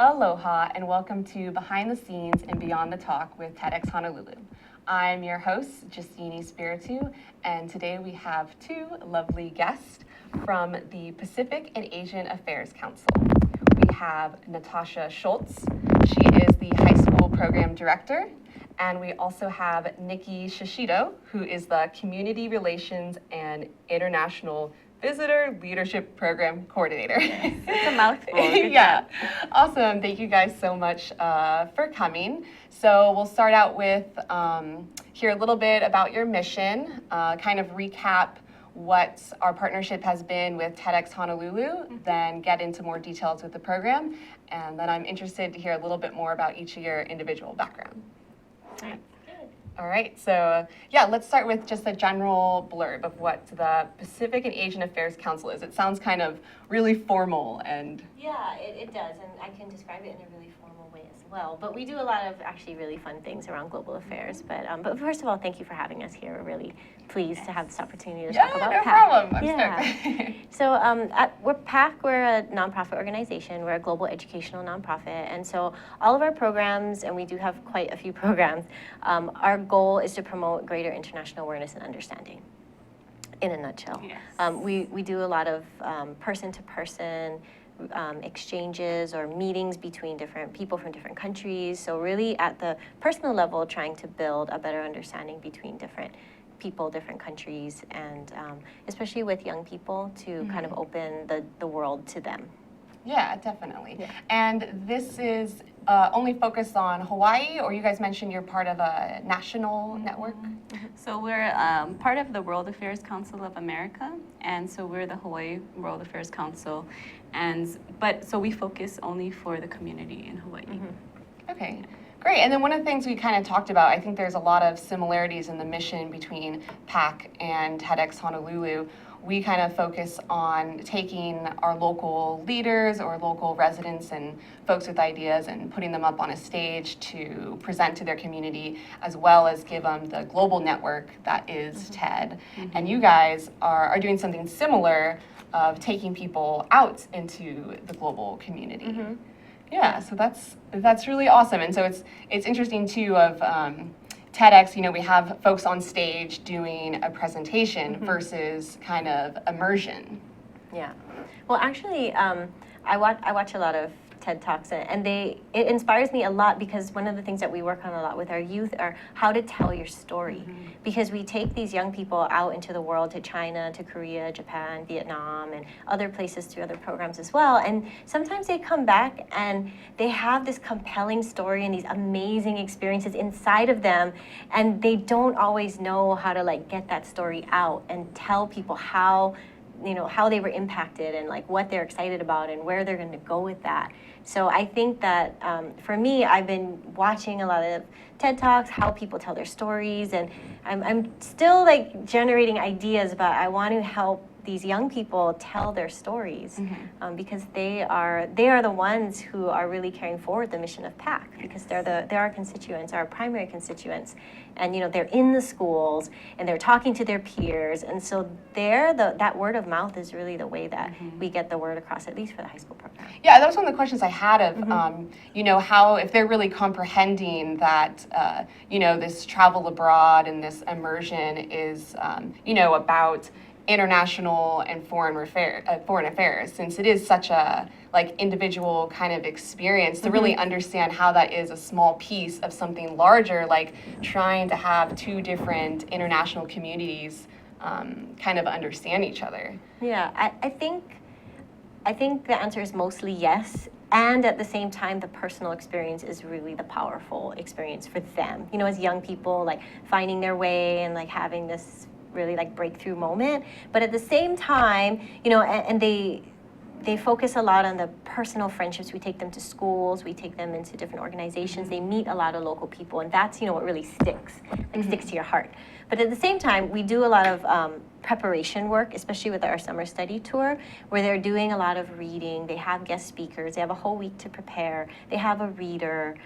Aloha and welcome to Behind the Scenes and Beyond the Talk with TedXHonolulu. I'm your host, Justine Espirutu, and today we have two lovely guests from the Pacific and Asian Affairs Council. We have Natasha Schultz. She is the high school program director, and we also have Niki Shisido, who is the Community Relations and International Visitor Leadership Program Coordinator. It's a mouthful. Yeah, awesome. Thank you guys so much for coming. So we'll start out with hear a little bit about your mission, kind of recap what our partnership has been with TedXHonolulu, then get into more details with the program, and then I'm interested to hear a little bit more about each of your individual background. All right, so yeah, let's start with just a general blurb of what the Pacific and Asian Affairs Council is. It sounds kind of really formal and... Yeah, it does, and I can describe it in a really formal way as well. But we do a lot of actually really fun things around global affairs. But first of all, thank you for having us here. We're really pleased to have this opportunity to talk about no PAC. problem. I'm stoked. So we're PAC, we're a nonprofit organization. We're a global educational nonprofit. And so all of our programs, and we do have quite a few programs, our goal is to promote greater international awareness and understanding. In a nutshell. Yes. We do a lot of person-to-person exchanges or meetings between different people from different countries. So really at the personal level, trying to build a better understanding between different people, different countries, and especially with young people to kind of open the world to them. Yeah, definitely. Yeah. And this is only focused on Hawaii, or you guys mentioned you're part of a national network? So we're part of the World Affairs Council of America, and so we're the Hawaii World Affairs Council, so we focus only for the community in Hawaii. Okay, great. And then one of the things we kind of talked about, I think there's a lot of similarities in the mission between PAC and TedXHonolulu. We kind of focus on taking our local leaders or local residents and folks with ideas and putting them up on a stage to present to their community, as well as give them the global network that is TED. And you guys are doing something similar of taking people out into the global community. Yeah, so that's really awesome. And so it's interesting too of TEDx, we have folks on stage doing a presentation versus kind of immersion. Yeah. Well, actually, I watch a lot of TED Talks, and it inspires me a lot because one of the things that we work on a lot with our youth are how to tell your story. Because we take these young people out into the world, to China, to Korea, Japan, Vietnam, and other places through other programs as well. And sometimes they come back and they have this compelling story and these amazing experiences inside of them, and they don't always know how to get that story out and tell people how they were impacted and what they're excited about and where they're going to go with that. So I think that for me, I've been watching a lot of TED Talks, how people tell their stories, and I'm still generating ideas about I want to help these young people tell their stories because they are the ones who are really carrying forward the mission of PAC because they're our constituents, our primary constituents, and they're in the schools and they're talking to their peers, and so that word of mouth is really the way that we get the word across, at least for the high school program. Yeah, that was one of the questions I had of how if they're really comprehending that this travel abroad and this immersion is about international and foreign affairs, since it is such a individual kind of experience to really understand how that is a small piece of something larger, like trying to have two different international communities kind of understand each other. Yeah, I think the answer is mostly yes. And at the same time, the personal experience is really the powerful experience for them. As young people, finding their way and having this really breakthrough moment. But at the same time, and they focus a lot on the personal friendships. We take them to schools, we take them into different organizations. They meet a lot of local people, and that's what really sticks to your heart. But at the same time, we do a lot of preparation work, especially with our summer study tour, where they're doing a lot of reading. They have guest speakers. They have a whole week to prepare. They have a reader.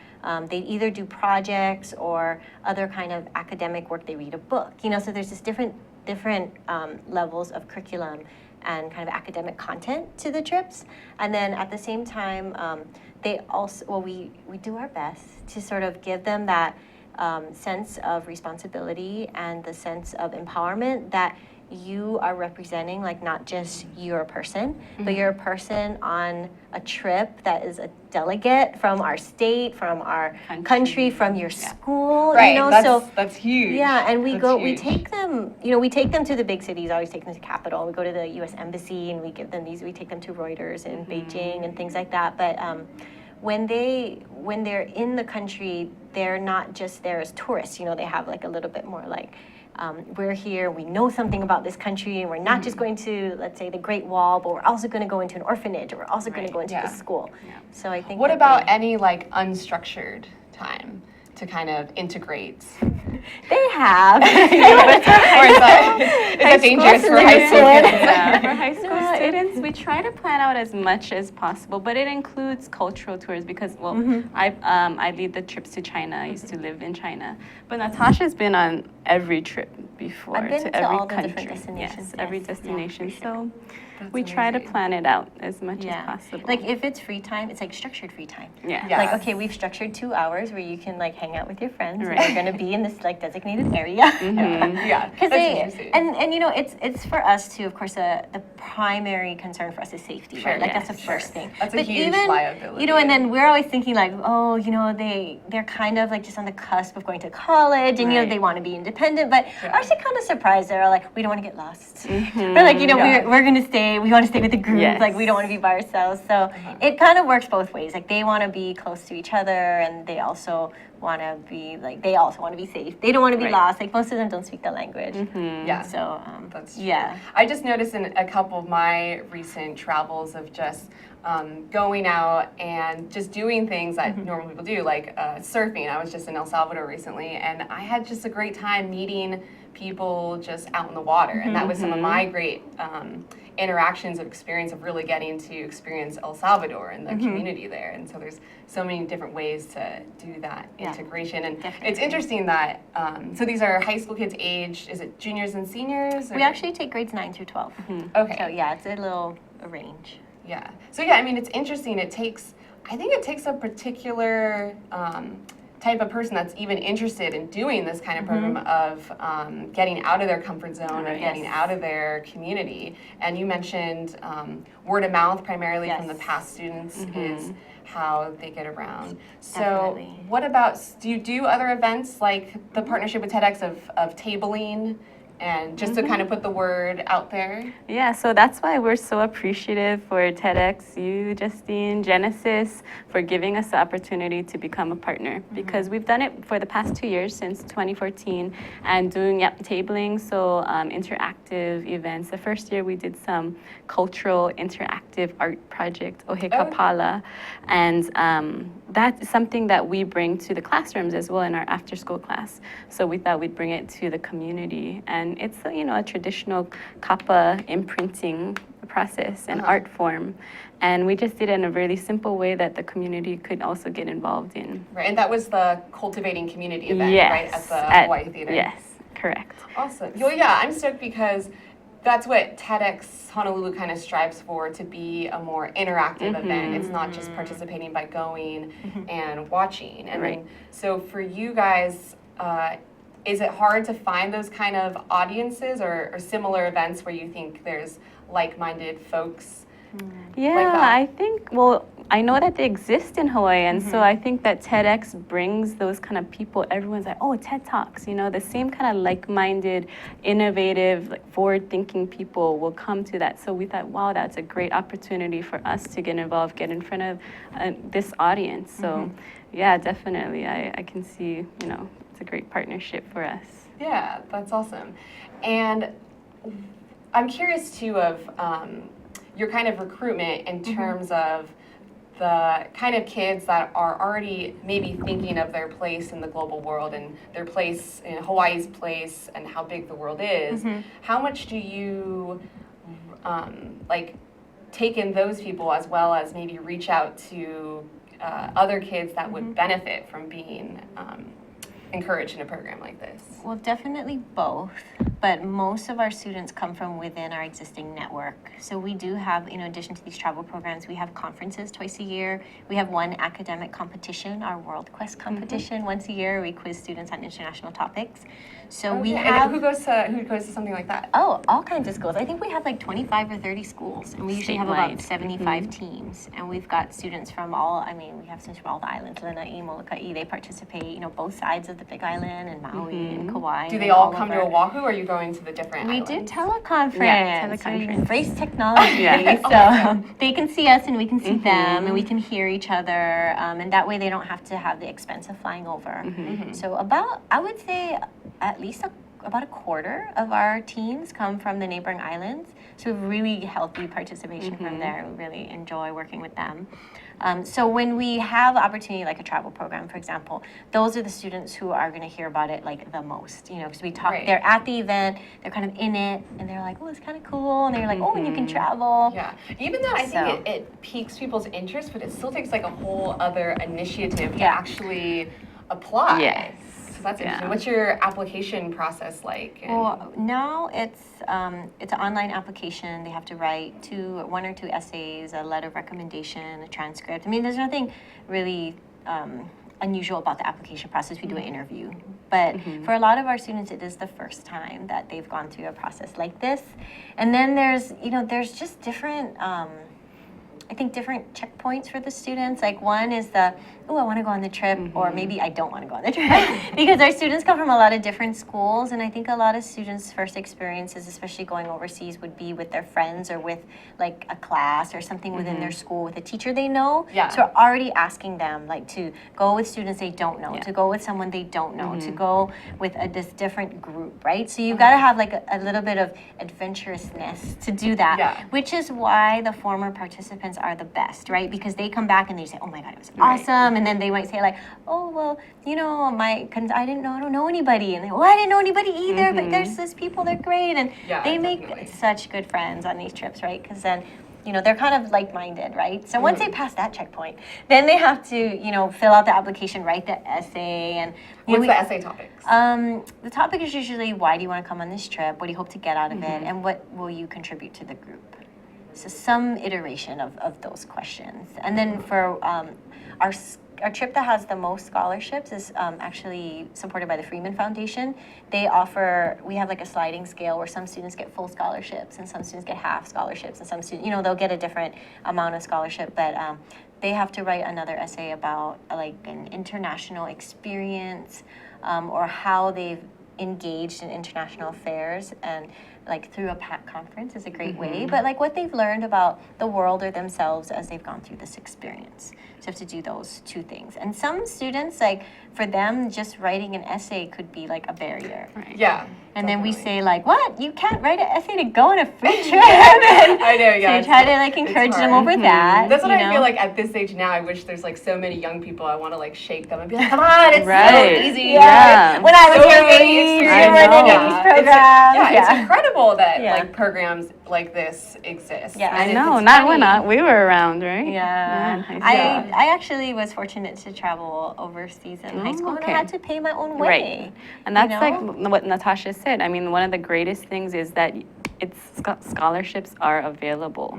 They either do projects or other kind of academic work. They read a book. So there's this different different levels of curriculum and kind of academic content to the trips. And then at the same time, they also, well, we do our best to sort of give them that sense of responsibility and the sense of empowerment that you are representing, like, not just you're a person, but you're a person on a trip that is a delegate from our state, from our country, from your school, right, you know, that's huge. Yeah, and we That's take them, you know, we take them to the big cities, always take them to Capitol, we go to the US Embassy and we give them these, we take them to Reuters in Beijing and things like that, but when they're in the country, they're not just there as tourists, you know, they have like a little bit more like, we're here, we know something about this country, and we're not just going to, let's say, the Great Wall, but we're also going to go into an orphanage, or we're also going to go into the school. So I think. What about any like unstructured time to kind of integrate? They have. Or is that dangerous for high school kids? Yeah, for high school students, we try to plan out as much as possible, but it includes cultural tours because, well, I lead the trips to China. I used to live in China, but Natasha's been on every trip before. I've been to every all the country. different destinations. Yes, every Yes. destination. Yeah, for sure. So That's we try to amazing. plan it out as much as possible. Like if it's free time, it's like structured free time. Yeah. Yeah. Like, Yes. okay, we've structured 2 hours where you can like hang out with your friends. Right. And you're gonna be in this like designated area. Yeah, Because that's interesting. and you know it's for us too. Of course, the primary concern for us is safety, Sure, right? Like yes, that's the sure. first thing. That's a But huge even, liability. You know, and then we're always thinking like, oh, you know, they're kind of like just on the cusp of going to college, and you know Right. they want to be independent. But Yeah. we're actually kind of surprised. They're like, we don't want to get lost. We're like, you know, Yeah. we're gonna stay. We want to stay with the group. Yes. Like we don't want to be by ourselves. So it kind of works both ways. Like they want to be close to each other, and they also want to be like they also want to be safe. They don't want to be Right. lost. Like most of them don't speak the language. Yeah. So That's true. yeah. I just noticed in a couple of my recent travels of just going out and just doing things that normal people do, like surfing. I was just in El Salvador recently, and I had just a great time meeting people just out in the water, and that was some of my great interactions of experience of really getting to experience El Salvador and the community there. And so there's so many different ways to do that integration. And definitely. it's interesting that, so these are high school kids aged, is it juniors and seniors? We actually take grades 9 through 12. Okay. So yeah, it's a range. Yeah. So yeah, I mean, it's interesting. I think it takes a particular type of person that's even interested in doing this kind of program of getting out of their comfort zone or getting out of their community. And you mentioned word of mouth primarily from the past students is how they get around. So Definitely. what about, do you do other events like the partnership with TEDx of tabling and just to kind of put the word out there? Yeah, so that's why we're so appreciative for TEDx, you, Justine, Genesis, for giving us the opportunity to become a partner. Because we've done it for the past 2 years, since 2014, and doing tabling, so interactive events. The first year we did some cultural interactive art project, Ohekapala, and that's something that we bring to the classrooms as well in our after-school class. So we thought we'd bring it to the community, and it's a traditional kappa imprinting process and art form, and we just did it in a really simple way that the community could also get involved in. Right, and that was the Cultivating Community event, right, at the Hawaii Theater? Yes, correct. Awesome. Well, yeah, I'm stoked because that's what TEDxHonolulu kind of strives for, to be a more interactive event. It's not just participating by going and watching. And then, so for you guys, is it hard to find those kind of audiences or similar events where you think there's like-minded folks? Yeah, like that? I think, well, I know that they exist in Hawaii, and so I think that TEDx brings those kind of people. Everyone's like, oh, TED Talks, the same kind of like-minded, innovative, like forward-thinking people will come to that. So we thought, wow, that's a great opportunity for us to get involved, get in front of this audience. So yeah, definitely, I can see, it's a great partnership for us. Yeah, that's awesome. And I'm curious too of your kind of recruitment in terms of the kind of kids that are already maybe thinking of their place in the global world and their place in Hawaii's place and how big the world is. How much do you take in those people as well as maybe reach out to other kids that would benefit from being encouraged in a program like this? Well, definitely both. but most of our students come from within our existing network. So we do have, in addition to these travel programs, we have conferences twice a year. We have one academic competition, our World Quest competition, once a year. We quiz students on international topics. So we have. And who goes to something like that? Oh, all kinds of schools. I think we have like 25 or 30 schools, and we usually have about Statewide. 75 teams. And we've got students from all, I mean, we have students from all the islands, Lanai, Molokai. They participate, you know, both sides of the Big Island, and Maui, and Kauai. Do they and all come over. to Oahu, or are you going to the different We islands? do teleconference. Yeah, We teleconference. embrace technology. Yeah. So they can see us and we can see them, and we can hear each other. And that way they don't have to have the expense of flying over. So about, I would say, at least about a quarter of our teams come from the neighboring islands. So we have really healthy participation from there. We really enjoy working with them. So when we have opportunity like a travel program, for example, those are the students who are going to hear about it like the most, you know, because we talk, they're at the event, they're kind of in it, and they're like, oh, it's kind of cool, and they're like, oh, and you can travel. Yeah, even though I think it piques people's interest, but it still takes like a wwhole other initiative to actually apply. Yes. So that's interesting. What's your application process like? Well, now it's an online application. They have to write one or two essays, a letter of recommendation, a transcript. I mean, there's nothing really unusual about the application process. We do an interview. But for a lot of our students, it is the first time that they've gone through a process like this. And then there's just different, I think, different checkpoints for the students. Like one is I want to go on the trip, or maybe I don't want to go on the trip. Because our students come from a lot of different schools, and I think a lot of students' first experiences, especially going overseas, would be with their friends or with like a class or something within their school with a teacher they know. Yeah. So we're already asking them like to go with students they don't know, to go with someone they don't know, to go with this different group, right? So you've got to have like a little bit of adventurousness to do that, which is why the former participants are the best, right? Because they come back and they say, oh my God, it was awesome. And then they might say like, oh, well, you know, I don't know anybody. And they, well, I didn't know anybody either, but there's these people, they're great. And they make such good friends on these trips, right? Because then, you know, they're kind of like-minded, right? So once they pass that checkpoint, then they have to, you know, fill out the application, write the essay. And what's the essay topics? The topic is usually, why do you want to come on this trip? What do you hope to get out of it? And what will you contribute to the group? So some iteration of those questions. And then for our trip that has the most scholarships is actually supported by the Freeman Foundation. We have like a sliding scale where some students get full scholarships and some students get half scholarships, and some students, you know, they'll get a different amount of scholarship, but they have to write another essay about like an international experience or how they've engaged in international affairs, and like through a PAC conference is a great way, but like what they've learned about the world or themselves as they've gone through this experience. So you have to do those two things. And some students, like for them, just writing an essay could be like a barrier. Right. Yeah. And then we say like, what? You can't write an essay to go on a free trip? I know, yeah. So you try to like encourage them over that. That's what you I know? feel like at this age now. I wish there's like so many young people. I want to like shake them and be like, come on, it's so easy. Yeah. When I was So your many age, you experiences. were in these programs. It's incredible that Yeah. like programs like this exist. Yeah. I And know, it's not when funny. we were around, right? Yeah. in high school. I actually was fortunate to travel overseas in high school, and I had to pay my own way. Right. And that's you like know? what Natasha said. I mean, one of the greatest things is that scholarships are available.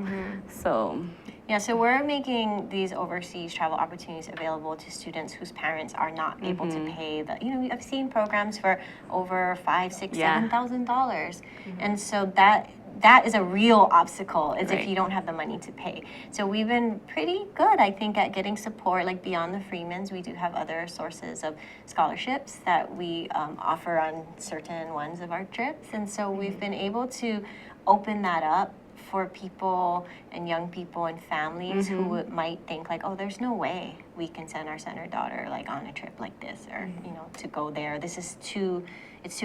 So Yeah, so we're making these overseas travel opportunities available to students whose parents are not able to pay the. You know, I've seen programs for over $5,000, $6,000, $7,000, and so that is a real obstacle, is if you don't have the money to pay. So we've been pretty good, I think, at getting support. Like beyond the Freemans, we do have other sources of scholarships that we offer on certain ones of our trips, and so we've been able to open that up for people and young people and families who might think like, oh, there's no way we can send our son or daughter like on a trip like this, or you know, to go there. It's too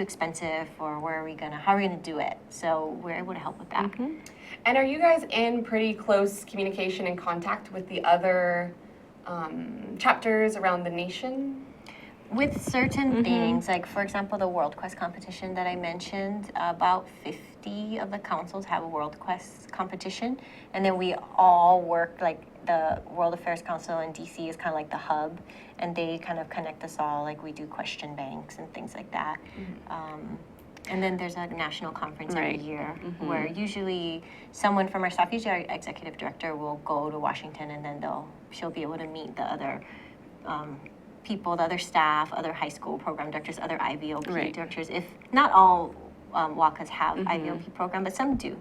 expensive, or how are we gonna do it? So we're able to help with that. And are you guys in pretty close communication and contact with the other chapters around the nation? With certain things, like for example, the World Quest competition that I mentioned, about 50 of the councils have a World Quest competition, and then we all work, like the World Affairs Council in DC is kind of like the hub, and they kind of connect us all, like we do question banks and things like that. And then there's a national conference every Right. year where usually someone from our staff, usually our executive director, will go to Washington, and then she'll be able to meet the other people, the other staff, other high school program directors, other IVOP Right. directors. If not all WACAs have IVOP program, but some do.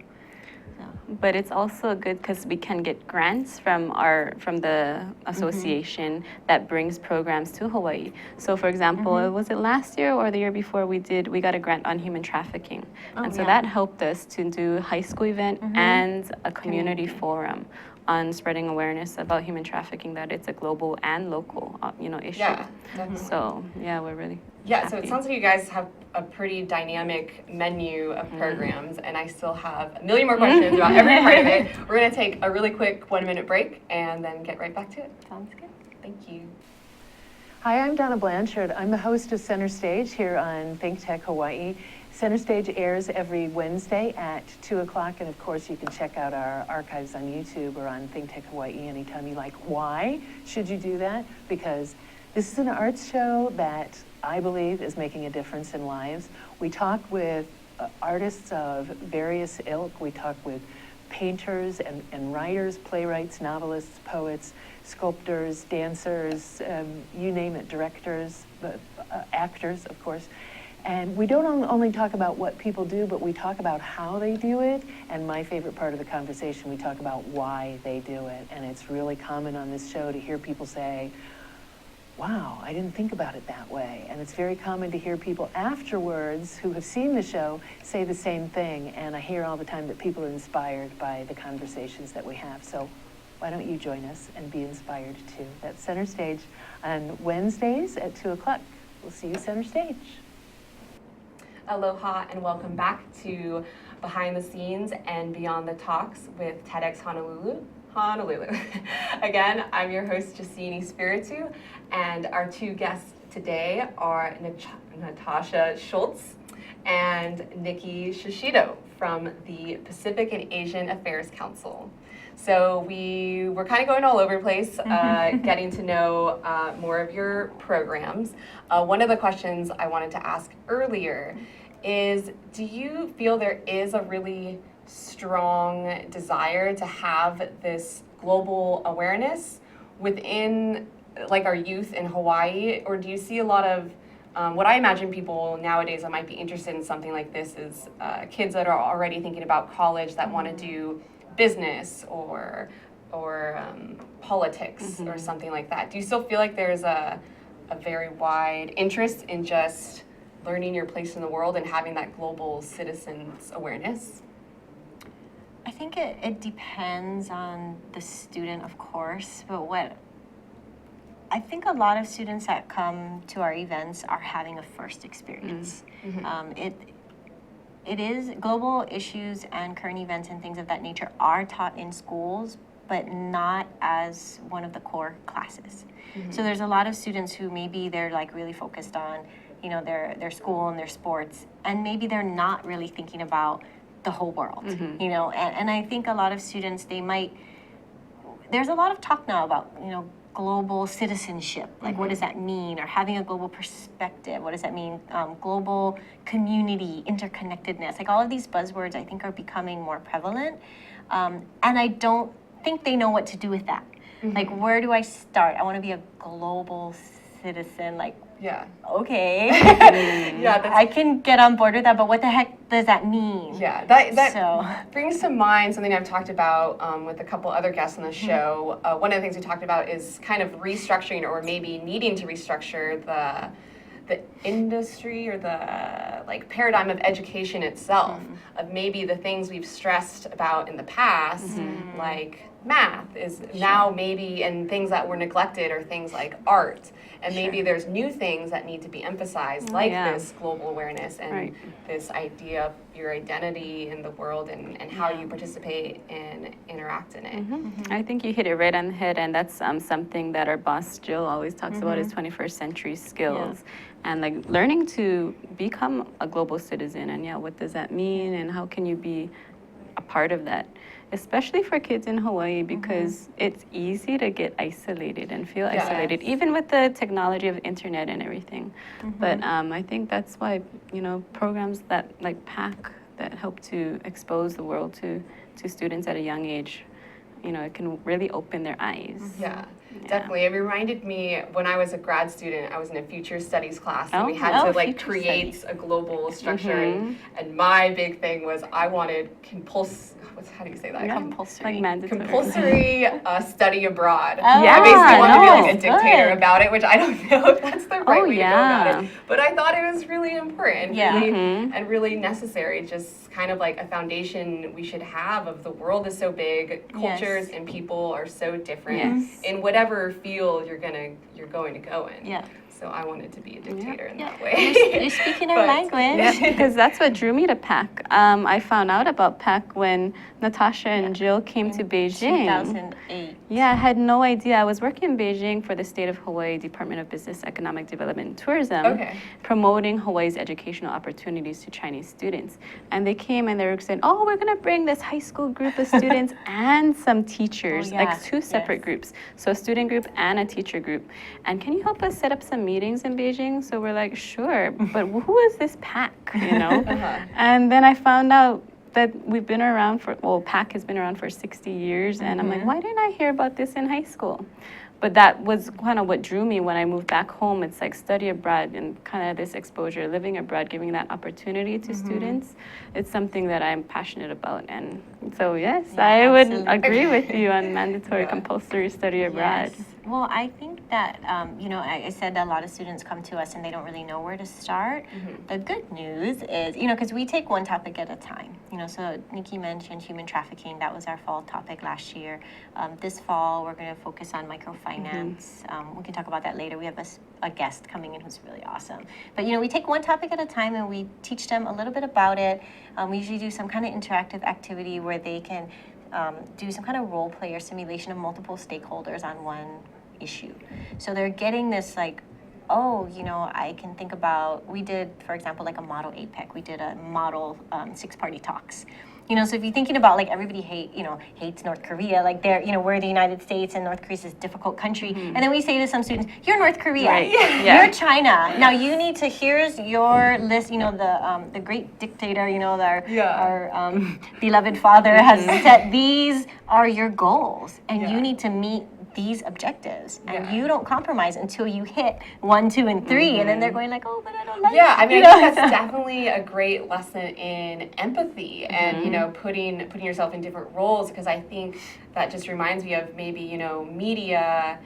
But it's also good because we can get grants from the association that brings programs to Hawaii. So, for example, was it last year or the year before we got a grant on human trafficking, and so that helped us to do a high school event and a community forum on spreading awareness about human trafficking, that it's a global and local issue. Yeah, definitely. So we're really So it sounds like you guys have a pretty dynamic menu of programs, and I still have a million more questions about every part of it. We're going to take a really quick 1-minute break and then get right back to it. Sounds good. Thank you. Hi, I'm Donna Blanchard. I'm the host of Center Stage here on ThinkTech Hawaii. Center Stage airs every Wednesday at 2 o'clock, and of course you can check out our archives on YouTube or on ThinkTech Hawaii anytime you like. Why should you do that? Because this is an arts show that I believe is making a difference in lives. We talk with artists of various ilk. We talk with painters and writers, playwrights, novelists, poets, sculptors, dancers, you name it, directors, actors, of course. And we don't only talk about what people do, but we talk about how they do it. And my favorite part of the conversation, we talk about why they do it. And it's really common on this show to hear people say, wow, I didn't think about it that way. And it's very common to hear people afterwards who have seen the show say the same thing. And I hear all the time that people are inspired by the conversations that we have. So why don't you join us and be inspired too? That's Center Stage on Wednesdays at 2 o'clock. We'll see you Center Stage. Aloha and welcome back to Behind the Scenes and Beyond the Talks with TedXHonolulu. Again, I'm your host, Justine Espirutu, and our two guests today are Natasha Schultz and Niki Shisido from the Pacific and Asian Affairs Council. So we were kind of going all over the place, getting to know more of your programs. One of the questions I wanted to ask earlier is, do you feel there is a really strong desire to have this global awareness within like our youth in Hawaii, or do you see a lot of what I imagine people nowadays that might be interested in something like this is kids that are already thinking about college that want to do business or politics or something like that? Do you still feel like there's a very wide interest in just learning your place in the world and having that global citizens awareness? I think it depends on the student, of course, but what I think a lot of students that come to our events are having a first experience. It is global issues and current events and things of that nature are taught in schools, but not as one of the core classes. So there's a lot of students who maybe they're like really focused on, their school and their sports, and maybe they're not really thinking about the whole world, and I think a lot of students, there's a lot of talk now about, global citizenship, like what does that mean, or having a global perspective, what does that mean, global community, interconnectedness, like all of these buzzwords I think are becoming more prevalent, and I don't think they know what to do with that. Like, where do I start? I want to be a global citizen, like, okay. I can get on board with that, but what the heck does that mean? That brings to mind something I've talked about with a couple other guests on the show. One of the things we talked about is kind of restructuring, or maybe needing to restructure the industry or the paradigm of education itself, of maybe the things we've stressed about in the past, like math is now maybe, and things that were neglected are things like art. And maybe there's new things that need to be emphasized, like this global awareness and this idea of your identity in the world and how you participate and interact in it. I think you hit it right on the head, and that's something that our boss Jill always talks about is 21st century skills, and like learning to become a global citizen. And what does that mean, and how can you be a part of that? especially for kids in Hawaii, because it's easy to get isolated and feel Yes. isolated, even with the technology of internet and everything. But I think that's why, programs that like PAC that help to expose the world to students at a young age, it can really open their eyes. Yeah, definitely. It reminded me when I was a grad student, I was in a future studies class, and we had to like future create studies. a global structure. And my big thing was I wanted how do you say that? Yeah, Compulsory. like mandatory. Compulsory study abroad. Oh, I basically wanted to be like a no, dictator good. about it, which I don't know if that's the right way to go about yeah. it. But I thought it was really important Yeah. and really necessary, just kind of like a foundation we should have of the world is so big, cultures and people are so different Yes. in whatever field you're going to go in. Yeah. So I wanted to be a dictator in that You're, way. you're speaking our But- language. Yeah, because that's what drew me to PAC. I found out about PAC when Natasha and Jill came to Beijing. 2008. Yeah, I had no idea. I was working in Beijing for the State of Hawaii Department of Business, Economic Development, and Tourism, Okay. promoting Hawaii's educational opportunities to Chinese students. And they came and they were saying, oh, we're going to bring this high school group of students and some teachers, Oh, yeah. like two separate Yes. groups. So a student group and a teacher group. And can you help us set up some meetings in Beijing? So we're like, sure, but who is this PAC, And then I found out that we've been around PAC has been around for 60 years, and I'm like, why didn't I hear about this in high school? But that was kind of what drew me when I moved back home. It's like study abroad and kind of this exposure, living abroad, giving that opportunity to students. It's something that I'm passionate about. And so, yes, Yeah, I would absolutely. agree with you on mandatory compulsory study abroad. Yes. Well, I think that, I said that a lot of students come to us and they don't really know where to start. The good news is, because we take one topic at a time. So Niki mentioned human trafficking. That was our fall topic last year. This fall, we're going to focus on microfinance. We can talk about that later. We have a guest coming in who's really awesome. But, we take one topic at a time and we teach them a little bit about it. We usually do some kind of interactive activity where they can do some kind of role play or simulation of multiple stakeholders on one issue. So they're getting this like, I can think about, we did, for example, like a model APEC. We did a model six-party talks. So if you're thinking about like everybody hates North Korea, like we're the United States and North Korea is this difficult country. And then we say to some students, you're North Korea, Right. Yeah. you're China. Now you need to, here's your list, the great dictator, our beloved father has set, these are your goals and you need to meet these objectives and you don't compromise until you hit 1, 2, and 3 and then they're going like, oh, but I don't like Yeah, I it. mean, I think that's definitely a great lesson in empathy and, putting yourself in different roles, because I think that just reminds me of maybe, media,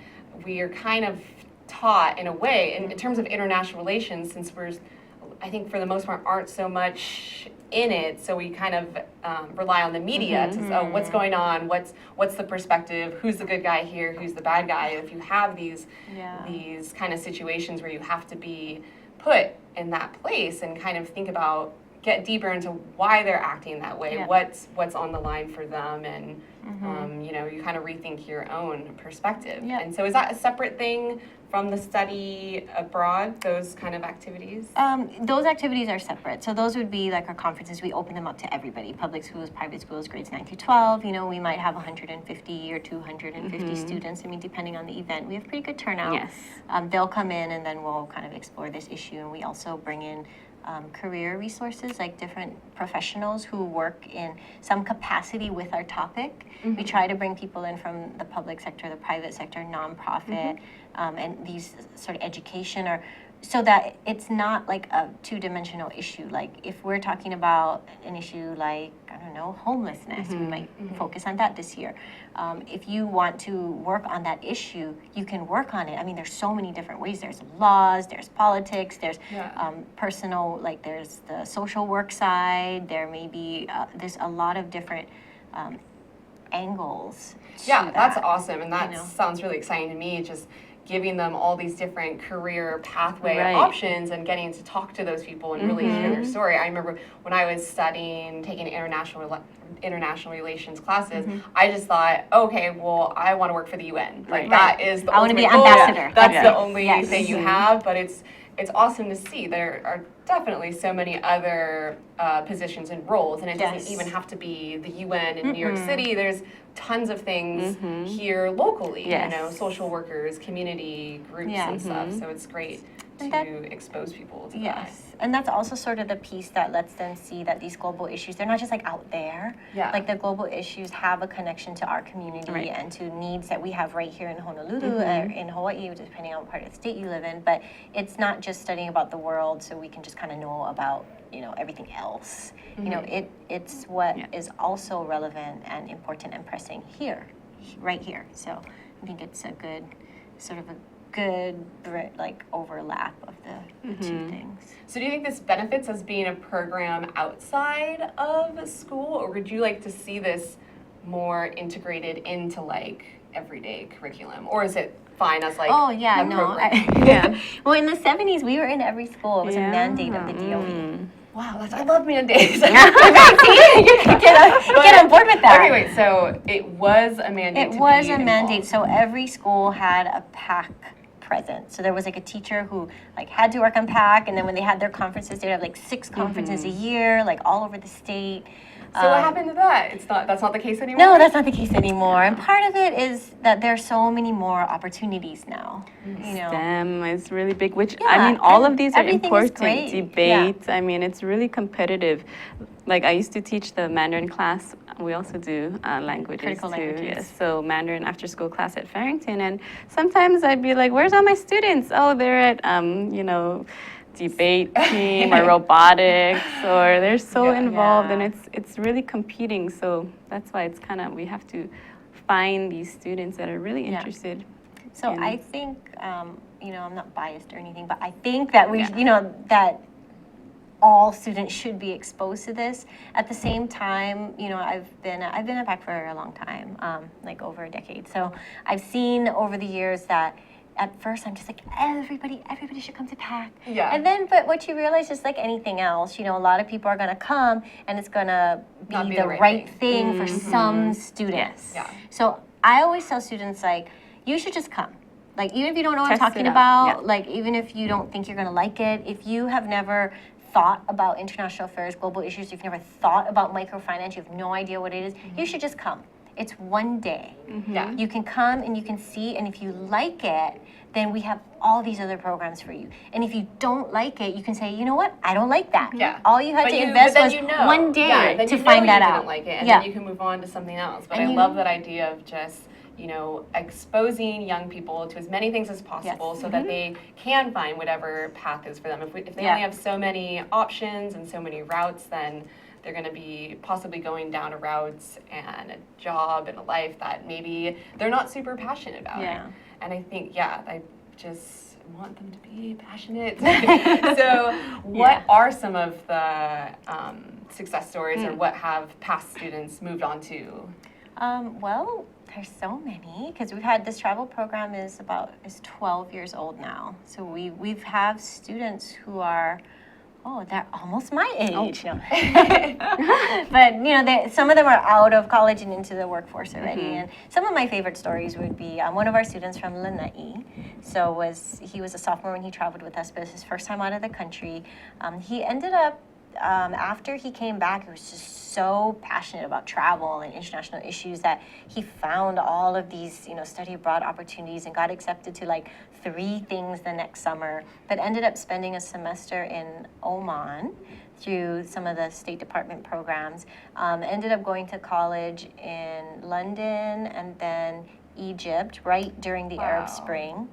we are kind of taught in a way, in terms of international relations, since I think for the most part, aren't so much in it, so we kind of rely on the media to say, what's going on, what's the perspective, who's the good guy here, who's the bad guy. If you have these kind of situations where you have to be put in that place and kind of get deeper into why they're acting that way, what's on the line for them, and you kind of rethink your own perspective. And so is that a separate thing from the study abroad, those kind of activities? Those activities are separate. So those would be like our conferences. We open them up to everybody, public schools, private schools, grades 9 through 12. We might have 150 or 250 students. I mean, depending on the event. We have pretty good turnout. Yes. They'll come in and then we'll kind of explore this issue. And we also bring in career resources, like different professionals who work in some capacity with our topic. We try to bring people in from the public sector, the private sector, nonprofit, and these sort of education, or so that it's not like a two-dimensional issue. Like if we're talking about an issue like, I don't know, homelessness, we might focus on that this year. If you want to work on that issue, you can work on it. I mean, there's so many different ways. There's laws, there's politics, there's personal, like there's the social work side, there may be, there's a lot of different angles to That's that, awesome, and that sounds really exciting to me, just giving them all these different career pathway options and getting to talk to those people and really hear their story. I remember when I was taking international relations classes, I just thought, okay, well, I want to work for the UN. Like that is the I want to be ultimate goal. ambassador. That's the only thing you have, but it's it's awesome to see there are definitely so many other positions and roles, and it doesn't Yes. even have to be the UN in New York City. There's tons of things here locally, Yes. you know, social workers, community groups and stuff. So it's great And to that- expose people to that. Yes, and that's also sort of the piece that lets them see that these global issues, they're not just like out there. Yeah. Like the global issues have a connection to our community Right. and to needs that we have right here in Honolulu, or in Hawaii, depending on what part of the state you live in. But it's not just studying about the world so we can just kind of know about, you know, everything else. You know, it's what is also relevant and important and pressing here, right here. So I think it's a good, sort of a good like overlap of the two things. So do you think this benefits as being a program outside of school, or would you like to see this more integrated into like everyday curriculum, or is it fine as like Oh yeah, a no. program? Well, in the 70s, we were in every school. It was a mandate of the DOE. Wow, I love mandates. Get on board with that. Okay, wait, so it was a mandate. It was a mandate, so every school had a PAC present. So there was like a teacher who like had to work on PAC, and then when they had their conferences, they'd have like 6 conferences a year, like all over the state. So what happened to that? That's not the case anymore? No, that's not the case anymore. And part of it is that there are so many more opportunities now. You know. STEM is really big, which Yeah, I mean, all and of these are everything is important. great. Debate, I mean, it's really competitive. Like I used to teach the Mandarin class. We also do languages Critical too. languages. Yes, so Mandarin after school class at Farrington, and sometimes I'd be like, "Where's all my students? Oh, they're at you know, debate team or robotics, or they're so involved, and it's really competing. So that's why it's kind of we have to find these students that are really interested. So I think, you know, I'm not biased or anything, but I think that we, you know, that all students should be exposed to this. At the same time, you know, I've been at PAC for a long time, like over a decade. So I've seen over the years that at first I'm just like, everybody should come to PAC. Yeah. And then, but what you realize, just like anything else, you know, a lot of people are gonna come and it's gonna Not be be the right thing for some students. Yeah. So I always tell students, like, you should just come. Like, even if you don't know what I'm Test talking it out, about, yeah. like, even if you don't think you're gonna like it, if you have never thought about international affairs, global issues, you've never thought about microfinance, you have no idea what it is, you should just come. It's one day. Yeah. You can come and you can see, and if you like it, then we have all these other programs for you. And if you don't like it, you can say, you know what, I don't like that. Yeah. All you had But to you- invest but then was you know. one day Yeah, then to you know find that you out. didn't like it, and yeah. then you can move on to something else. But And I you- love that idea of just, you know, exposing young people to as many things as possible so that they can find whatever path is for them. If they only have so many options and so many routes, then they're going to be possibly going down a route and a job and a life that maybe they're not super passionate about. Yeah. And I think, I just want them to be passionate. So what are some of the success stories or what have past students moved on to? Well, there's so many, because we've had this travel program is 12 years old now. So we've have students who are, they're almost my age. No. But you know, some of them are out of college and into the workforce already. And some of my favorite stories would be one of our students from Lanai. So he was a sophomore when he traveled with us, but it was his first time out of the country. He ended up, after he came back, he was just so passionate about travel and international issues that he found all of these, you know, study abroad opportunities and got accepted to like 3 things the next summer, but ended up spending a semester in Oman through some of the State Department programs. Ended up going to college in London and then Egypt right during the Arab Spring.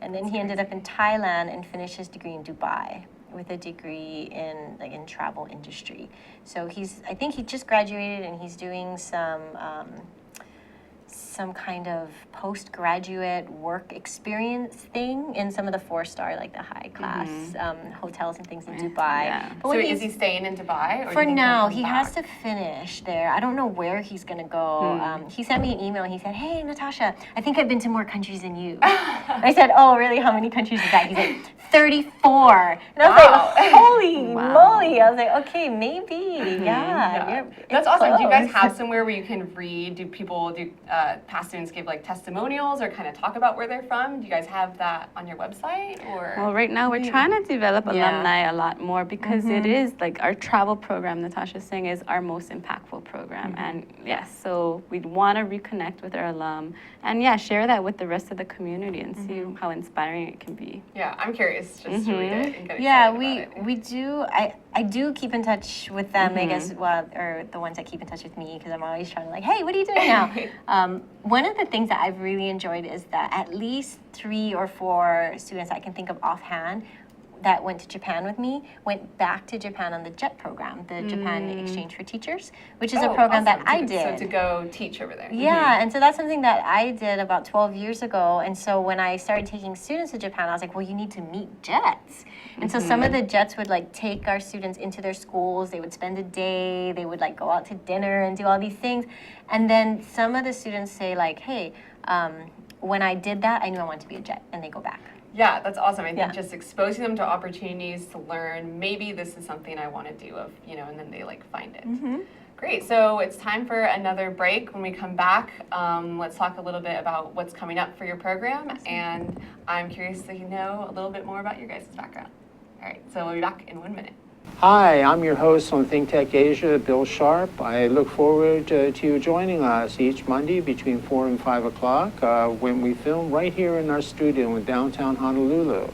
And then he ended up in Thailand and finished his degree in Dubai with a degree in travel industry. So I think he just graduated and he's doing some kind of postgraduate work experience thing in some of the 4-star, like the high class hotels and things in Dubai. Yeah. But So when is he staying in Dubai? Or do for you think now, he'll he come has back? to finish there. I don't know where he's going to go. He sent me an email and he said, hey, Natasha, I think I've been to more countries than you. I said, oh, really? How many countries is that? He's like, 34. And I was like, holy moly. I was like, okay, maybe. Yeah. That's it's awesome. Do you guys close. have somewhere where you can read? Do people do past students give like testimonials or kind of talk about where they're from? Do you guys have that on your website or? Well, right now we're trying to develop alumni a lot more because it is like our travel program, Natasha's saying, is our most impactful program. And yes, so we'd want to reconnect with our alum and share that with the rest of the community and see how inspiring it can be. Yeah, I'm curious just to read it and get Yeah, excited about it. we do. I do keep in touch with them, I guess, or the ones that keep in touch with me, because I'm always trying to like, hey, what are you doing now? One of the things that I've really enjoyed is that at least 3 or 4 students I can think of offhand that went to Japan with me went back to Japan on the JET program, the Japan Exchange for Teachers, which is a program that I did. So to go teach over there. Yeah, and so that's something that I did about 12 years ago. And so when I started taking students to Japan, I was like, well, you need to meet JETs. And so some of the JETs would like take our students into their schools. They would spend a day. They would like go out to dinner and do all these things. And then some of the students say like, hey, when I did that, I knew I wanted to be a JET, and they go back. Yeah, that's awesome. I think just exposing them to opportunities to learn, maybe this is something I want to do, and then they like find it. Great, so it's time for another break. When we come back, let's talk a little bit about what's coming up for your program, and I'm curious to know a little bit more about your guys' background. All right, so we'll be back in 1 minute. Hi, I'm your host on ThinkTech Asia, Bill Sharp. I look forward to you joining us each Monday between 4 and 5 o'clock when we film right here in our studio in downtown Honolulu.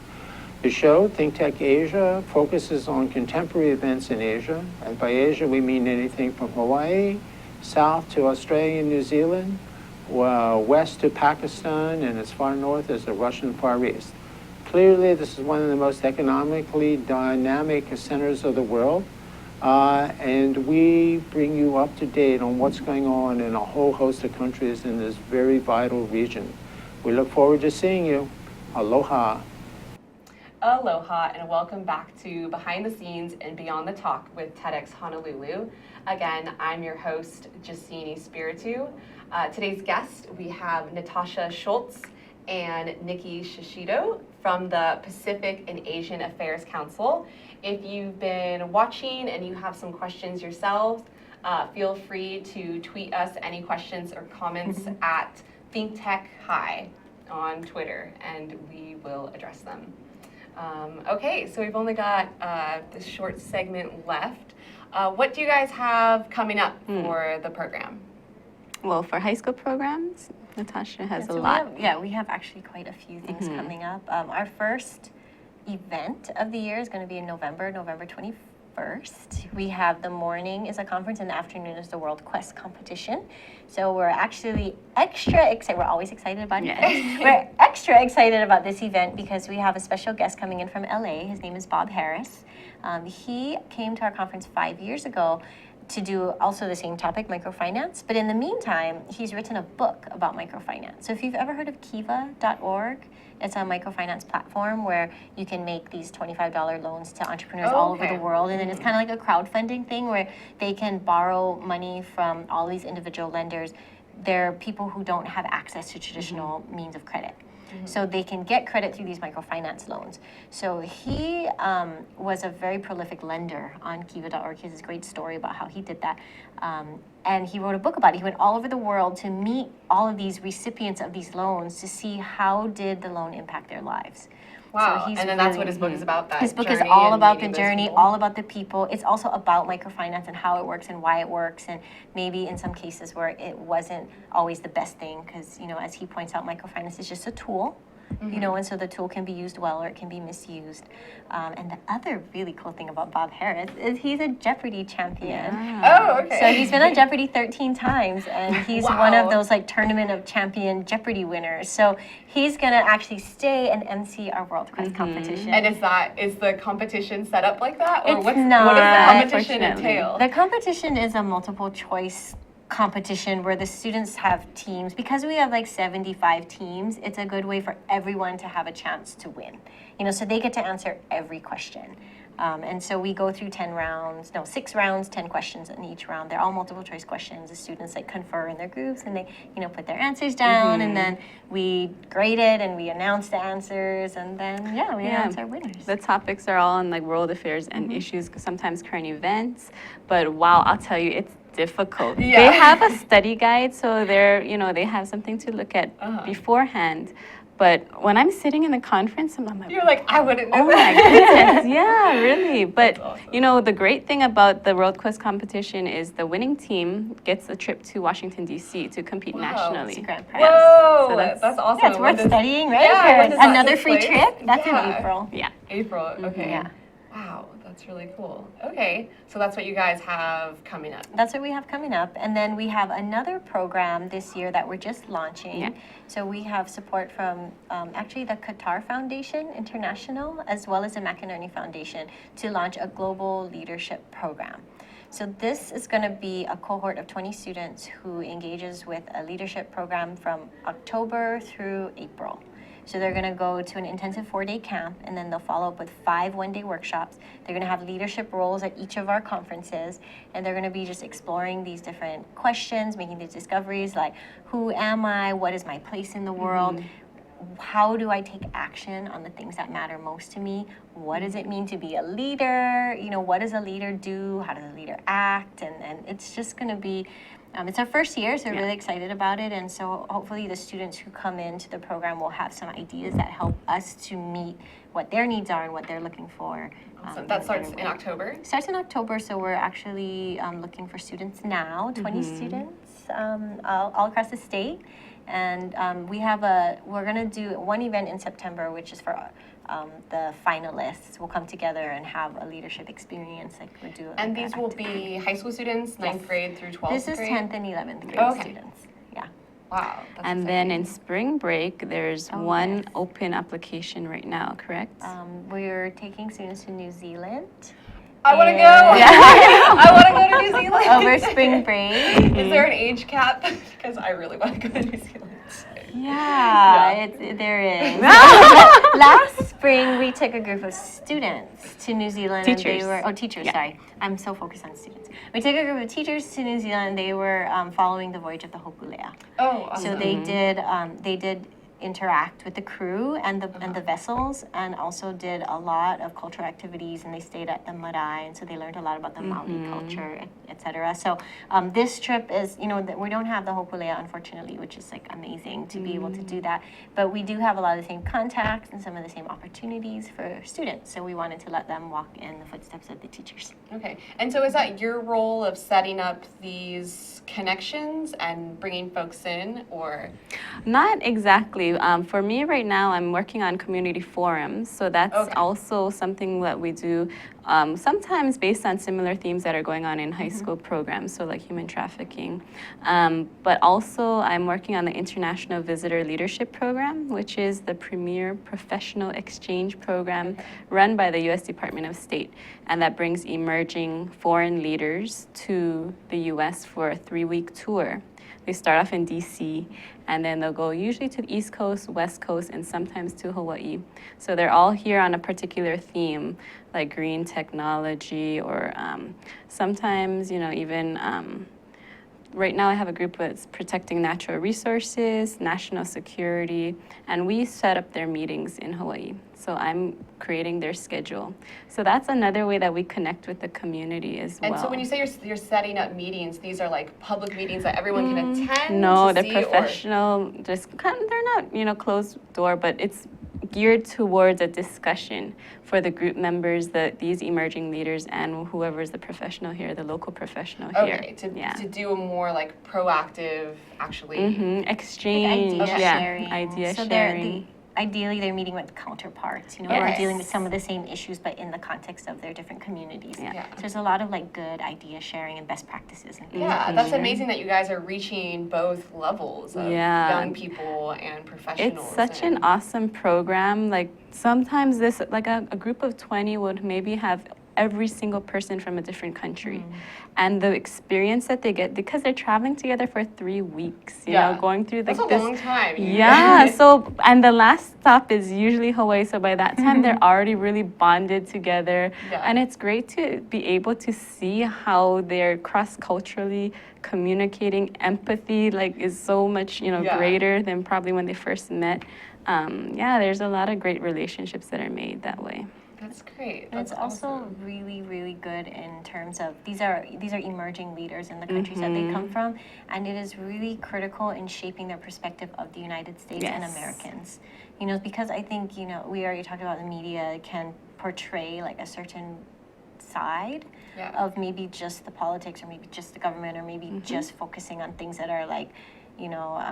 The show, ThinkTech Asia, focuses on contemporary events in Asia. And by Asia, we mean anything from Hawaii, south to Australia and New Zealand, west to Pakistan, and as far north as the Russian Far East. Clearly, this is one of the most economically dynamic centers of the world, and we bring you up to date on what's going on in a whole host of countries in this very vital region. We look forward to seeing you. Aloha. Aloha, and welcome back to Behind the Scenes and Beyond the Talk with TedXHonolulu. Again, I'm your host, Justine Espirutu. Today's guest, we have Natasha Schultz and Niki Shisido from the Pacific and Asian Affairs Council. If you've been watching and you have some questions yourselves, feel free to tweet us any questions or comments at ThinkTech High on Twitter, and we will address them. Okay, so we've only got this short segment left. What do you guys have coming up for the program? Well, for high school programs, Natasha has a So lot. we have actually quite a few things coming up. Our first event of the year is going to be in November 21st. We have the morning is a conference and the afternoon is the World Quest competition. So we're actually extra excited. We're always excited about events. We're extra excited about this event because we have a special guest coming in from LA. His name is Bob Harris. He came to our conference 5 years ago to do also the same topic, microfinance. But in the meantime, he's written a book about microfinance. So if you've ever heard of Kiva.org, it's a microfinance platform where you can make these $25 loans to entrepreneurs all over the world. And then it's kind of like a crowdfunding thing where they can borrow money from all these individual lenders. They're people who don't have access to traditional means of credit. So they can get credit through these microfinance loans. So he was a very prolific lender on Kiva.org. He has this great story about how he did that. And he wrote a book about it. He went all over the world to meet all of these recipients of these loans to see how did the loan impact their lives. Wow, So and then that's what his book is about, that his book is journey all and about the meeting those journey, people. all about the people. It's also about microfinance and how it works and why it works, and maybe in some cases where it wasn't always the best thing, because, you know, as he points out, microfinance is just a tool. You know, and so the tool can be used well or it can be misused. And the other really cool thing about Bob Harris is he's a Jeopardy champion. Oh, okay. So he's been on Jeopardy 13 times, and he's one of those like Tournament of Champion Jeopardy winners. So he's gonna actually stay and MC our World Quest competition. And is the competition set up like that? Or It's what not, does the competition unfortunately. entail? The competition is a multiple choice competition where the students have teams. Because we have like 75 teams, it's a good way for everyone to have a chance to win. You know, so they get to answer every question. And so we go through 6 rounds, 10 questions in each round. They're all multiple choice questions. The students like confer in their groups and they, put their answers down, and then we grade it and we announce the answers, and then we announce our winners. The topics are all on like world affairs and issues, sometimes current events. But wow, I'll tell you, it's difficult. Yeah. They have a study guide, so they have something to look at beforehand. But when I'm sitting in the conference, I'm like, You're like, I wouldn't know oh my that. goodness, yeah, really. But awesome. the great thing about the World Quiz competition is the winning team gets a trip to Washington D.C. to compete Wow. nationally. It's a grand prize. Whoa, So that's awesome. Yeah, it's worth studying, right? Yeah, when For does that another take free place? trip. That's in Yeah. April. Yeah. April, okay. Yeah. Wow, that's really cool. Okay, so that's what you guys have coming up. That's what we have coming up. And then we have another program this year that we're just launching. Yeah. So we have support from actually the Qatar Foundation International, as well as the McInerney Foundation, to launch a global leadership program. So this is going to be a cohort of 20 students who engages with a leadership program from October through April. So they're going to go to an intensive 4-day camp, and then they'll follow up with 5 one-day workshops. They're going to have leadership roles at each of our conferences, and they're going to be just exploring these different questions, making these discoveries like, who am I? What is my place in the world? How do I take action on the things that matter most to me? What does it mean to be a leader? What does a leader do? How does a leader act? And it's just going to be it's our first year, so we're really excited about it. And so hopefully the students who come into the program will have some ideas that help us to meet what their needs are and what they're looking for. Awesome. That starts in October? Starts in October, so we're actually looking for students now, 20 students all across the state. And we're going to do one event in September, which is for the finalists will come together and have a leadership experience like we do. And these will be high school students, 9th grade through 12th grade? This is 10th and 11th grade Okay. students. Yeah. Wow. That's And exciting. then in spring break, there's one yes. open application right now, correct? We're taking students to New Zealand. I want to go. Yeah. I want to go to New Zealand. Over spring break. Is there an age cap? Because I really want to go to New Zealand. Yeah, there is. Last spring, we took a group of students to New Zealand. Teachers. And they were, teachers, sorry. I'm so focused on students. We took a group of teachers to New Zealand, and they were following the voyage of the Hopulea. Oh, awesome. So they did interact with the crew and the vessels, and also did a lot of cultural activities, and they stayed at the marae, and so they learned a lot about the Maori culture, etc. So this trip is, we don't have the Hopulea, unfortunately, which is like amazing to be able to do that, but we do have a lot of the same contacts and some of the same opportunities for students, so we wanted to let them walk in the footsteps of the teachers. Okay. And so is that your role of setting up these connections and bringing folks in, or? Not exactly. For me right now, I'm working on community forums, so that's also something that we do sometimes based on similar themes that are going on in high school programs, so like human trafficking. But also I'm working on the International Visitor Leadership Program, which is the premier professional exchange program run by the U.S. Department of State, and that brings emerging foreign leaders to the U.S. for a 3-week tour. They start off in D.C., and then they'll go usually to the East Coast, West Coast, and sometimes to Hawaii. So they're all here on a particular theme, like green technology, or sometimes, even right now I have a group that's protecting natural resources, national security, and we set up their meetings in Hawaii. So I'm creating their schedule. So that's another way that we connect with the community as well. And so when you say you're setting up meetings, these are like public meetings that everyone can attend? No, to they're see, or- professional. They're not, closed door, but it's geared towards a discussion for the group members, these emerging leaders, and whoever's the professional here, the local professional here. Okay, to do a more like proactive, actually. Exchange, Like idea sharing. idea So sharing. ideally they're meeting with counterparts, who Yes. are dealing with some of the same issues, but in the context of their different communities. Yeah. So there's a lot of like good idea sharing and best practices and things. Yeah, that's amazing that you guys are reaching both levels of young people and professionals. It's such an awesome program. Like sometimes this, like a group of 20 would maybe have every single person from a different country. And the experience that they get, because they're traveling together for 3 weeks, you know, going through like That's a long time. Yeah, so, and the last stop is usually Hawaii, so by that time they're already really bonded together. Yeah. And it's great to be able to see how they're cross-culturally communicating. Empathy, like, is so much, you know, greater than probably when they first met. Yeah, there's a lot of great relationships that are made that way. That's great. And it's also really, really good in terms of these are emerging leaders in the countries that they come from, and it is really critical in shaping their perspective of the United States and Americans. You know, because I think, you know, we already talked about the media can portray like a certain side of maybe just the politics or maybe just the government or maybe just focusing on things that are like, you know,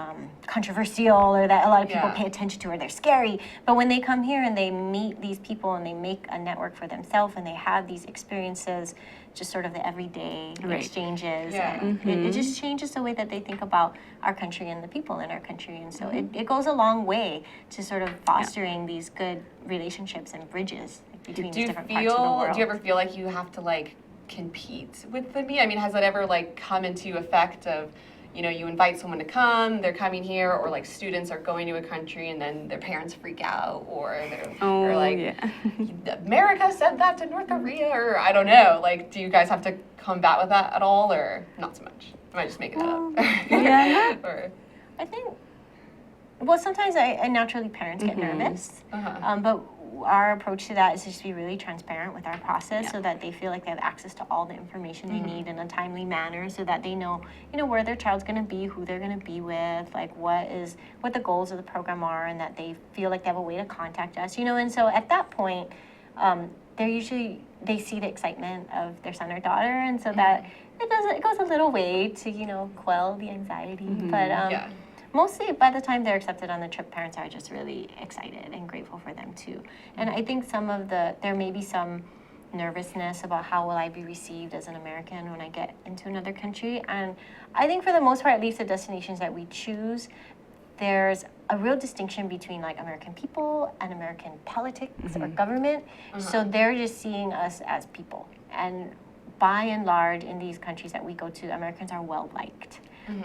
controversial or that a lot of people pay attention to or they're scary. But when they come here and they meet these people and they make a network for themselves and they have these experiences, just sort of the everyday exchanges, and it just changes the way that they think about our country and the people in our country. And so it goes a long way to sort of fostering these good relationships and bridges between these different parts of the world. Do you ever feel like you have to like compete with the media? I mean, has that ever like come into effect of, you know, you invite someone to come, they're coming here, or like students are going to a country and then their parents freak out, or they're like, America said that to North Korea, or I don't know. Like, do you guys have to combat with that at all, or not so much? Am I just making that up? Or, I think, well, sometimes I naturally parents get nervous, but our approach to that is just to be really transparent with our process so that they feel like they have access to all the information they need in a timely manner so that they know, you know, where their child's going to be, who they're going to be with, like what the goals of the program are, and that they feel like they have a way to contact us, you know. And so at that point, they see the excitement of their son or daughter, and so that it goes a little way to, you know, quell the anxiety. But mostly by the time they're accepted on the trip, parents are just really excited and grateful for them too. And I think there may be some nervousness about how will I be received as an American when I get into another country. And I think for the most part, at least the destinations that we choose, there's a real distinction between like American people and American politics or government. So they're just seeing us as people. And by and large, in these countries that we go to, Americans are well liked.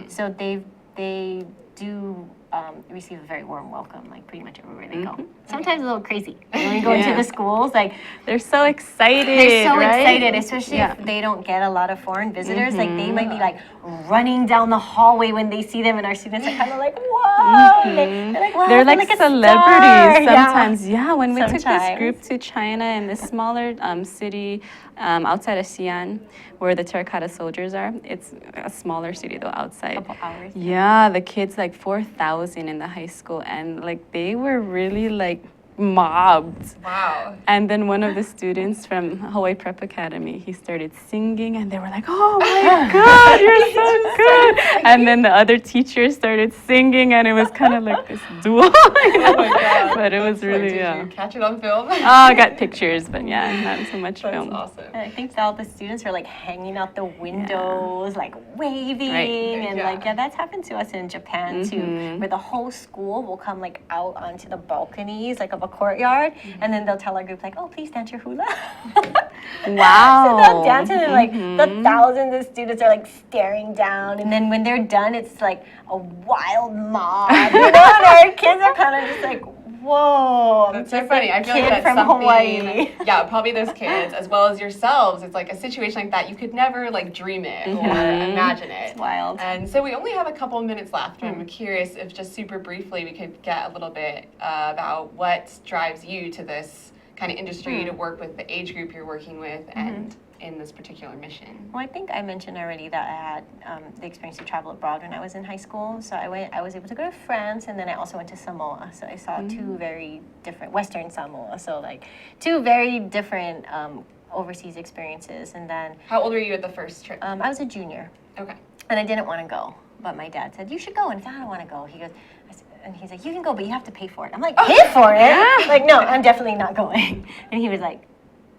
So they do receive a very warm welcome, like pretty much everywhere they go. Sometimes a little crazy. Like, when we go into the schools, like they're so excited. They're so right? excited, especially if they don't get a lot of foreign visitors. Like they might be like running down the hallway when they see them, and our students are kind of like, whoa! They're like, wow, they're like a celebrities star. sometimes. Yeah, when we took this group to China in this smaller city outside of Xi'an, where the terracotta soldiers are. It's a smaller city though outside. Couple hours. Yeah, the kids, like 4,000 in the high school, and like they were really like mobbed. wow. And then one of the students from Hawaii Prep Academy, he started singing, and they were like, "Oh my God, you're so good!" And then the other teachers started singing, and it was kind of like this duel. Oh my God. But it was really, Did you catch it on film? Oh, I got pictures, but yeah, not so much That's film. awesome. And I think all the students are like hanging out the windows, like waving, and like that's happened to us in Japan too, where the whole school will come like out onto the balconies, like of a courtyard, and then they'll tell our group like, "Oh, please dance your hula." Wow. So they'll dance, and then like the thousands of students are like staring down, and then when they're done, it's like a wild mob, you know, and our kids are kind of just like, whoa. That's so funny. I feel like that's from something, Hawaii. Yeah, probably those kids as well as yourselves. It's like a situation like that you could never like dream it or imagine it. It's wild. And so we only have a couple minutes left. I'm curious if just super briefly we could get a little bit about what drives you to this kind of industry to work with the age group you're working with and in this particular mission. Well, I think I mentioned already that I had the experience to travel abroad when I was in high school. So I was able to go to France, and then I also went to Samoa. So I saw two very different, Western Samoa, so like two very different overseas experiences. And then How old were you at the first trip? I was a junior, Okay. and I didn't want to go. But my dad said, "You should go." And I said, "I don't want to go." He goes, and he's like, "You can go, but you have to pay for it." I'm like, "Pay for it?" Like, no, I'm definitely not going. And he was like,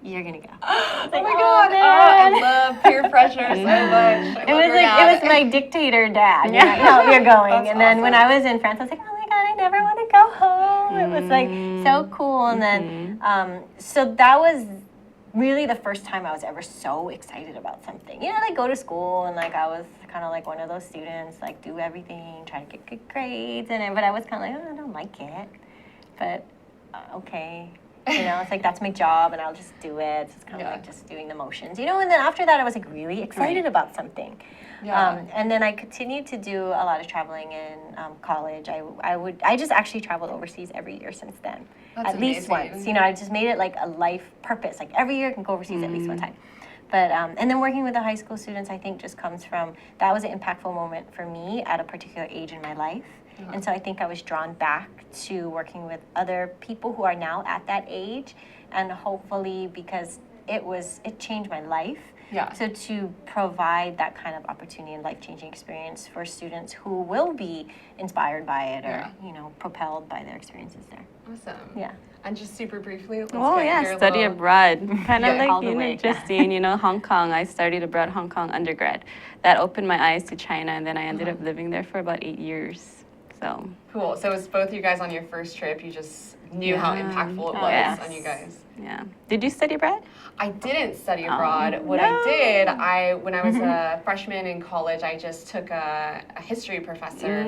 "You're gonna go." Oh my God! I love peer pressure so much. It was my dictator dad. Yeah, no, you're going. That's and then when awesome. I was in France, I was like, "Oh my God, I never want to go home." It was like so cool. And then so that was really the first time I was ever so excited about something. You know, like go to school and like I was kind of like one of those students, like do everything, try to get good grades, and but I was kind of like, oh, I don't like it, but okay. You know, it's like that's my job and I'll just do it. So it's kind of like just doing the motions, you know. And then after that, I was like really excited about something. Yeah. And then I continued to do a lot of traveling in college. I just actually traveled overseas every year since then, That's at least amazing. once. You know, I just made it like a life purpose. Like every year I can go overseas at least one time. But and then working with the high school students, I think just comes from that was an impactful moment for me at a particular age in my life. And so I think I was drawn back to working with other people who are now at that age, and hopefully because it changed my life. Yeah. So to provide that kind of opportunity and life-changing experience for students who will be inspired by it or you know propelled by their experiences there. Awesome. Yeah. And just super briefly, let's Oh get yeah, your study little- abroad. Kind of Yeah, all like the you way. know, Justine, you know, Hong Kong. I studied abroad, Hong Kong undergrad. That opened my eyes to China, and then I ended up living there for about 8 years. So Cool. So it's both you guys on your first trip. You just knew how Yeah. impactful it Oh, was yes. on you guys. yeah. Did you study abroad? I didn't study abroad. What I did, when I was a freshman in college, I just took a history professor,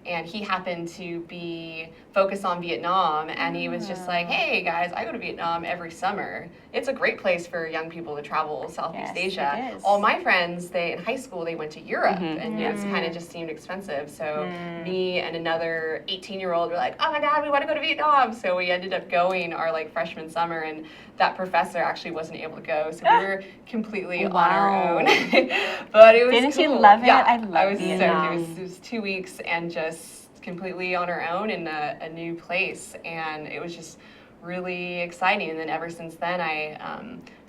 and he happened to be focused on Vietnam, and he was just like, "Hey guys, I go to Vietnam every summer. It's a great place for young people to travel Southeast Yes, Asia." it is. All my friends, in high school, they went to Europe, and it kind of just seemed expensive. So me and another 18-year-old were like, "Oh my God, we want to go to Vietnam!" So we ended up going our like freshman summer, and that professor actually wasn't able to go, so we were completely on our Wow. own. But it was Didn't you cool. love it? Yeah, I love was Vietnam. stoked. It was 2 weeks and just completely on our own in a new place, and it was just really exciting. And then ever since then, I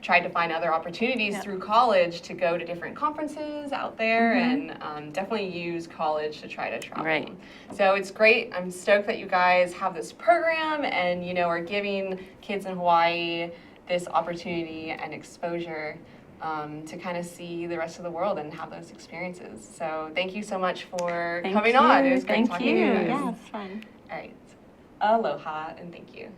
tried to find other opportunities through college to go to different conferences out there, and definitely use college to try to travel. Right. So it's great. I'm stoked that you guys have this program and are giving kids in Hawaii this opportunity and exposure to kind of see the rest of the world and have those experiences. So thank you so much for Thank coming on. It you. was great Thank talking to you you. guys. Yeah, it's fun. All right. Aloha and thank you.